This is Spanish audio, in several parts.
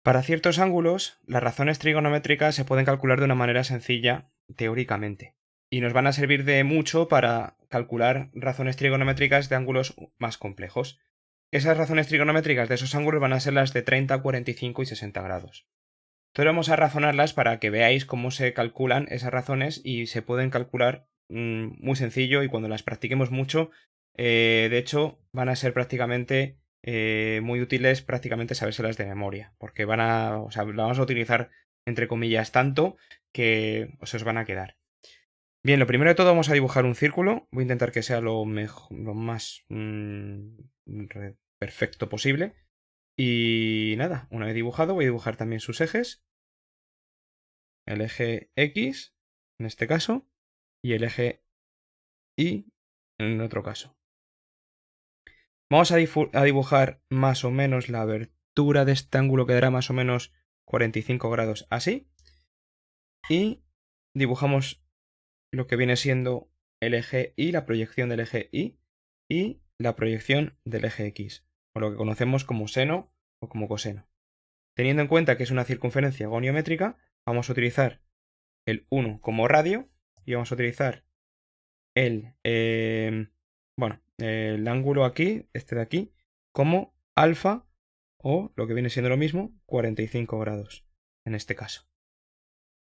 Para ciertos ángulos, las razones trigonométricas se pueden calcular de una manera sencilla teóricamente y nos van a servir de mucho para calcular razones trigonométricas de ángulos más complejos. Esas razones trigonométricas de esos ángulos van a ser las de 30, 45 y 60 grados. Entonces vamos a razonarlas para que veáis cómo se calculan esas razones y se pueden calcular muy sencillo, y cuando las practiquemos mucho, de hecho, van a ser prácticamente muy útiles prácticamente sabérselas de memoria, porque o sea, las vamos a utilizar entre comillas tanto que os van a quedar. Bien, lo primero de todo vamos a dibujar un círculo. Voy a intentar que sea lo más perfecto posible. Y nada, una vez dibujado voy a dibujar también sus ejes. El eje X, en este caso, y el eje Y, en otro caso. Vamos a dibujar más o menos la abertura de este ángulo, que dará más o menos 45 grados así. Y dibujamos lo que viene siendo el eje Y, la proyección del eje y la proyección del eje X, o lo que conocemos como seno o como coseno. Teniendo en cuenta que es una circunferencia goniométrica, vamos a utilizar el 1 como radio y vamos a utilizar el ángulo aquí, este de aquí, como alfa, o lo que viene siendo lo mismo, 45 grados en este caso.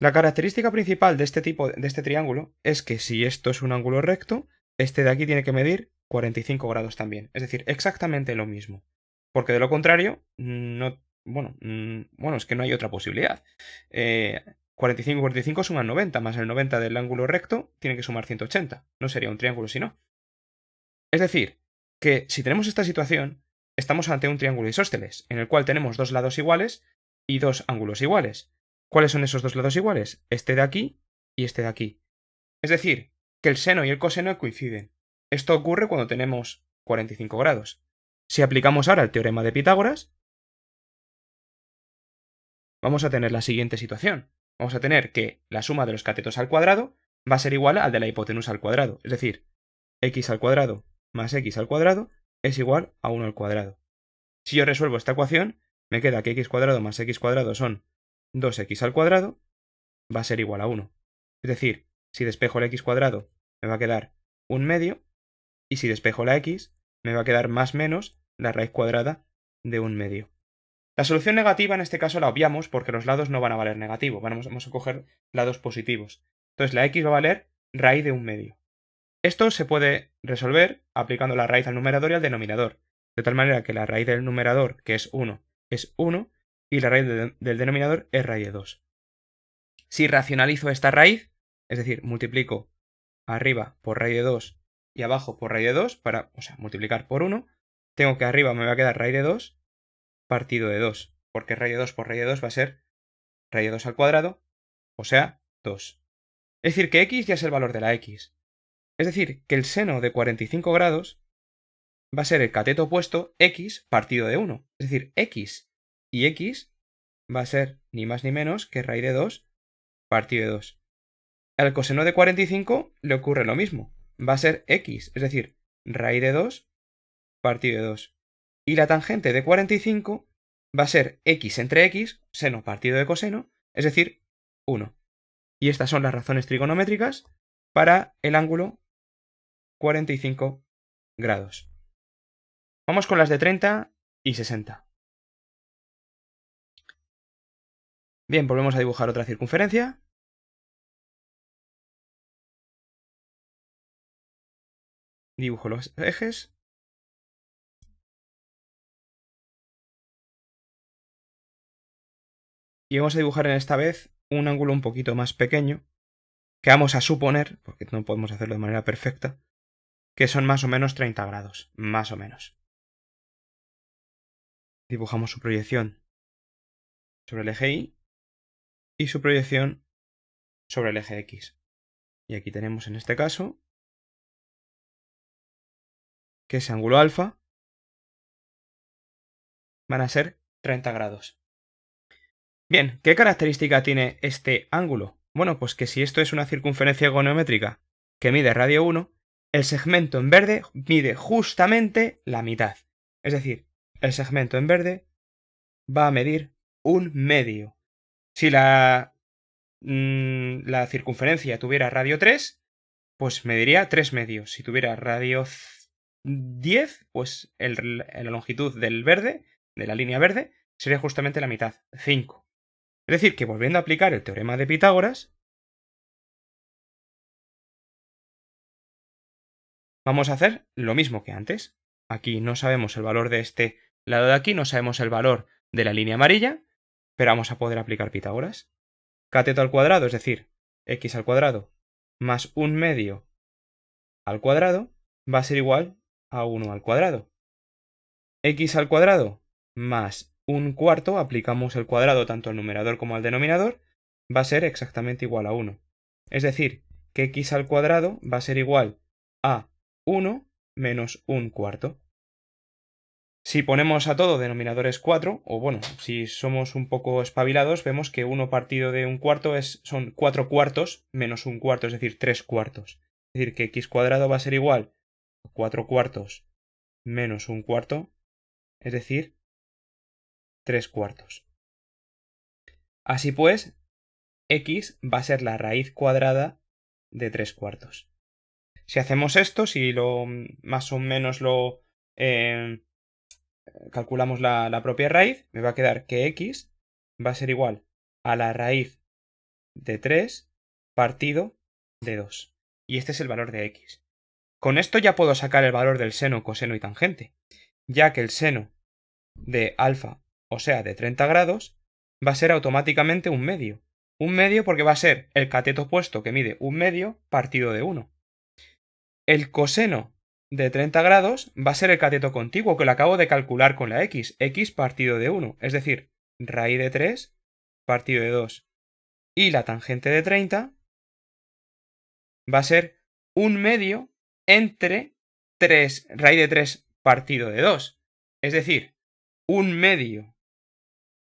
La característica principal de este triángulo es que si esto es un ángulo recto, este de aquí tiene que medir 45 grados también, es decir, exactamente lo mismo, porque de lo contrario, es que no hay otra posibilidad. 45 y 45 suman 90, más el 90 del ángulo recto tiene que sumar 180. No sería un triángulo si no. Es decir, que si tenemos esta situación, estamos ante un triángulo isósceles, en el cual tenemos dos lados iguales y dos ángulos iguales. ¿Cuáles son esos dos lados iguales? Este de aquí y este de aquí. Es decir, que el seno y el coseno coinciden. Esto ocurre cuando tenemos 45 grados. Si aplicamos ahora el teorema de Pitágoras, vamos a tener la siguiente situación. Vamos a tener que la suma de los catetos al cuadrado va a ser igual al de la hipotenusa al cuadrado. Es decir, x al cuadrado más x al cuadrado es igual a 1 al cuadrado. Si yo resuelvo esta ecuación, me queda que x cuadrado más x cuadrado son 2x al cuadrado, va a ser igual a 1. Es decir, si despejo el x cuadrado, me va a quedar 1/2, y si despejo la x, me va a quedar más menos la raíz cuadrada de 1/2. La solución negativa en este caso la obviamos porque los lados no van a valer negativo, vamos a coger lados positivos. Entonces la x va a valer raíz de 1/2. Esto se puede resolver aplicando la raíz al numerador y al denominador, de tal manera que la raíz del numerador, que es 1 y la raíz del denominador es raíz de 2. Si racionalizo esta raíz, es decir, multiplico arriba por raíz de 2 y abajo por raíz de 2, multiplicar por 1, tengo que arriba me va a quedar raíz de 2 partido de 2, porque raíz de 2 por raíz de 2 va a ser raíz de 2 al cuadrado, o sea, 2. Es decir, que x ya es el valor de la x. Es decir, que el seno de 45 grados va a ser el cateto opuesto x partido de 1. Es decir, x y x va a ser ni más ni menos que raíz de 2 partido de 2. Al coseno de 45 le ocurre lo mismo. Va a ser x, es decir, raíz de 2 partido de 2. Y la tangente de 45 va a ser x entre x, seno partido de coseno, es decir, 1. Y estas son las razones trigonométricas para el ángulo 45 grados. Vamos con las de 30 y 60. Bien, volvemos a dibujar otra circunferencia. Dibujo los ejes. Y vamos a dibujar en esta vez un ángulo un poquito más pequeño, que vamos a suponer, porque no podemos hacerlo de manera perfecta, que son más o menos 30 grados, más o menos. Dibujamos su proyección sobre el eje Y y su proyección sobre el eje X. Y aquí tenemos en este caso que ese ángulo alfa van a ser 30 grados. Bien, ¿qué característica tiene este ángulo? Bueno, pues que si esto es una circunferencia goniométrica que mide radio 1, el segmento en verde mide justamente la mitad. Es decir, el segmento en verde va a medir 1 medio. Si la circunferencia tuviera radio 3, pues mediría 3 medios. Si tuviera radio 10, pues la longitud del verde, de la línea verde, sería justamente la mitad, 5. Es decir, que volviendo a aplicar el teorema de Pitágoras, vamos a hacer lo mismo que antes. Aquí no sabemos el valor de este lado de aquí, no sabemos el valor de la línea amarilla, pero vamos a poder aplicar Pitágoras. Cateto al cuadrado, es decir, x al cuadrado más 1 medio al cuadrado, va a ser igual a 1 al cuadrado. X al cuadrado más 1/4, aplicamos el cuadrado tanto al numerador como al denominador, va a ser exactamente igual a 1. Es decir, que x al cuadrado va a ser igual a 1 menos 1/4. Si ponemos a todo denominadores 4, o bueno, si somos un poco espabilados, vemos que 1 partido de 1/4 son 4 cuartos menos 1/4, es decir, 3 cuartos. Es decir, que x cuadrado va a ser igual a 4 cuartos menos 1/4, es decir, 3 cuartos. Así pues, x va a ser la raíz cuadrada de 3 cuartos. Si hacemos esto, si más o menos lo calculamos la propia raíz, me va a quedar que x va a ser igual a la raíz de 3 partido de 2. Y este es el valor de x. Con esto ya puedo sacar el valor del seno, coseno y tangente, ya que el seno de alfa, o sea, de 30 grados, va a ser automáticamente 1 medio. 1 medio porque va a ser el cateto opuesto que mide 1 medio partido de 1. El coseno de 30 grados va a ser el cateto contiguo que lo acabo de calcular con la x. X partido de 1, es decir, raíz de 3 partido de 2. Y la tangente de 30 va a ser 1 medio entre raíz de 3 partido de 2. Es decir, 1 medio.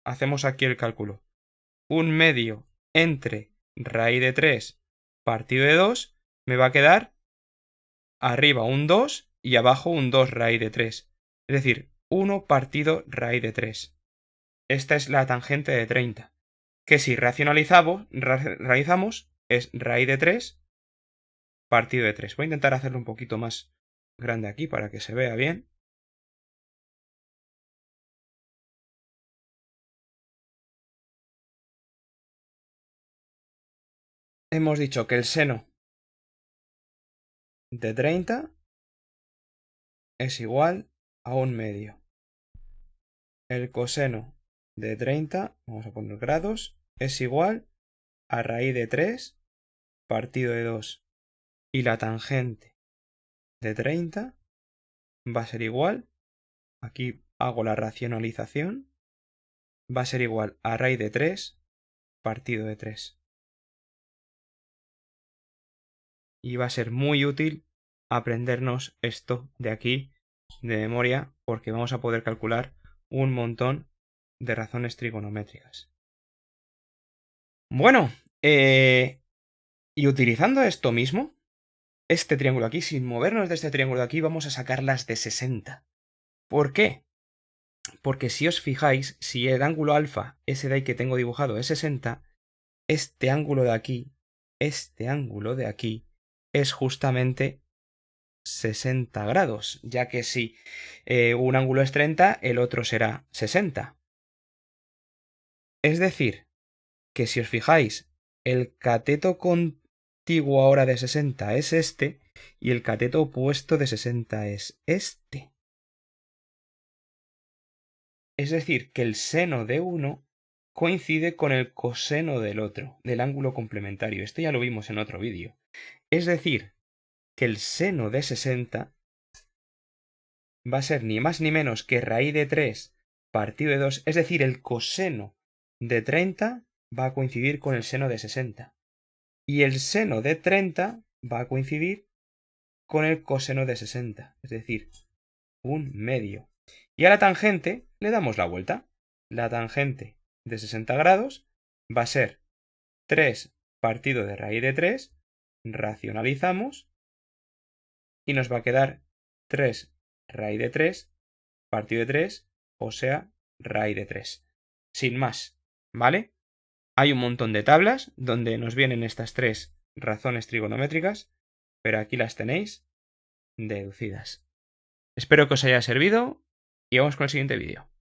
Hacemos aquí el cálculo. 1 medio entre raíz de 3 partido de 2 me va a quedar arriba un 2 y abajo un 2 raíz de 3. Es decir, 1 partido raíz de 3. Esta es la tangente de 30. Que si realizamos es raíz de 3 partido de 3. Voy a intentar hacerlo un poquito más grande aquí para que se vea bien. Hemos dicho que el seno de 30 es igual a 1 medio. El coseno de 30, vamos a poner grados, es igual a raíz de 3 partido de 2. Y la tangente de 30 va a ser igual, aquí hago la racionalización, va a ser igual a raíz de 3 partido de 3. Y va a ser muy útil aprendernos esto de aquí de memoria porque vamos a poder calcular un montón de razones trigonométricas. Bueno, y utilizando esto mismo, este triángulo aquí, sin movernos de este triángulo de aquí, vamos a sacar las de 60. ¿Por qué? Porque si os fijáis, si el ángulo alfa, ese de ahí que tengo dibujado, es 60, este ángulo de aquí, es justamente 60 grados, ya que si un ángulo es 30, el otro será 60. Es decir, que si os fijáis, el cateto contiguo ahora de 60 es este, y el cateto opuesto de 60 es este. Es decir, que el seno de uno coincide con el coseno del otro, del ángulo complementario. Esto ya lo vimos en otro vídeo. Es decir, que el seno de 60 va a ser ni más ni menos que raíz de 3 partido de 2, es decir, el coseno de 30 va a coincidir con el seno de 60. Y el seno de 30 va a coincidir con el coseno de 60, es decir, 1 medio. Y a la tangente le damos la vuelta. La tangente de 60 grados va a ser 3 partido de raíz de 3, racionalizamos y nos va a quedar 3 raíz de 3 partido de 3, o sea, raíz de 3. sin más, ¿vale? Hay un montón de tablas donde nos vienen estas 3 razones trigonométricas, pero aquí las tenéis deducidas. Espero que os haya servido y vamos con el siguiente vídeo.